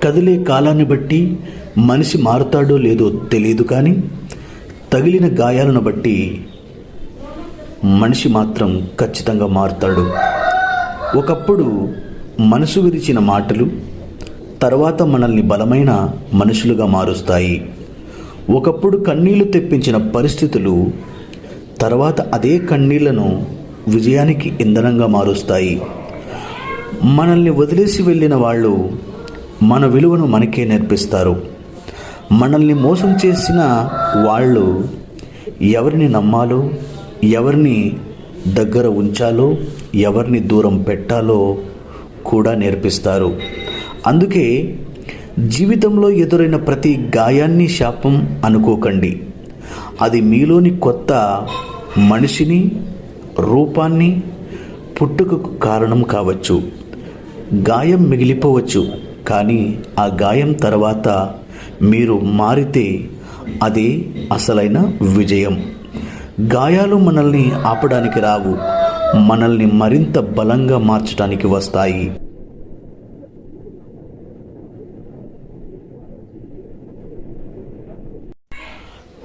కదిలే కాలాన్ని బట్టి మనిషి మారుతాడో లేదో తెలియదు, కానీ తగిలిన గాయాలను బట్టి మనిషి మాత్రం ఖచ్చితంగా మారుతాడు. ఒకప్పుడు మనసు విరిచిన మాటలు తర్వాత మనల్ని బలమైన మనుషులుగా మారుస్తాయి. ఒకప్పుడు కన్నీళ్లు తెప్పించిన పరిస్థితులు తర్వాత అదే కన్నీళ్లను విజయానికి ఇంధనంగా మారుస్తాయి. మనల్ని వదిలేసి వెళ్ళిన వాళ్ళు మన విలువను మనకే నేర్పిస్తారు. మనల్ని మోసం చేసిన వాళ్ళు ఎవరిని నమ్మాలో, ఎవరిని దగ్గర ఉంచాలో, ఎవరిని దూరం పెట్టాలో కూడా నేర్పిస్తారు. అందుకే జీవితంలో ఎదురైన ప్రతి గాయాన్ని శాపం అనుకోకండి. అది మీలోని కొత్త మనిషిని, రూపాన్ని, పుట్టుకకు కారణం కావచ్చు. గాయం మిగిలిపోవచ్చు, కానీ ఆ గాయం తర్వాత మీరు మారితే అదే అసలైన విజయం. గాయాలు మనల్ని ఆపడానికి రావు, మనల్ని మరింత బలంగా మార్చడానికి వస్తాయి.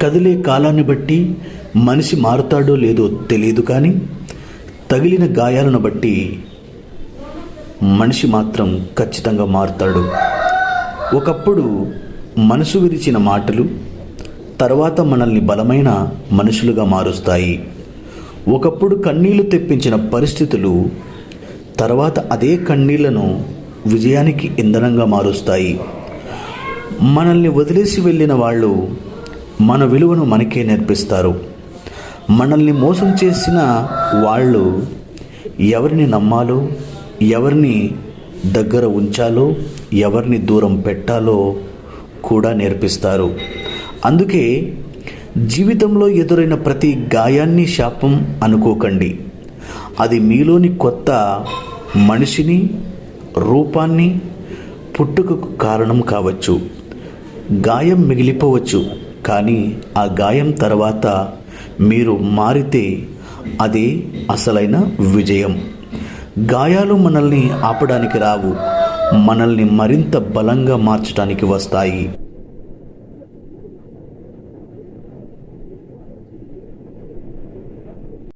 కదిలే కాలాన్ని బట్టి మనిషి మారుతాడో లేదో తెలియదు, కానీ తగిలిన గాయాలను బట్టి మనిషి మాత్రం ఖచ్చితంగా మారుతాడు. ఒకప్పుడు మనసు విరిచిన మాటలు తర్వాత మనల్ని బలమైన మనుషులుగా మారుస్తాయి. ఒకప్పుడు కన్నీళ్లు తెప్పించిన పరిస్థితులు తర్వాత అదే కన్నీళ్లను విజయానికి ఇంధనంగా మారుస్తాయి. మనల్ని వదిలేసి వెళ్ళిన వాళ్ళు మన విలువను మనకే నేర్పిస్తారు. మనల్ని మోసం చేసిన వాళ్ళు ఎవరిని నమ్మాలో, ఎవరిని దగ్గర ఉంచాలో, ఎవరిని దూరం పెట్టాలో కూడా నేర్పిస్తారు. అందుకే జీవితంలో ఎదురైన ప్రతి గాయాన్ని శాపం అనుకోకండి. అది మీలోని కొత్త మనిషిని, రూపాన్ని, పుట్టుకకు కారణం కావచ్చు. గాయం మిగిలిపోవచ్చు, కానీ ఆ గాయం తర్వాత మీరు మారితే అదే అసలైన విజయం. గాయాలు మనల్ని ఆపడానికి రావు, మనల్ని మరింత బలంగా మార్చడానికి వస్తాయి.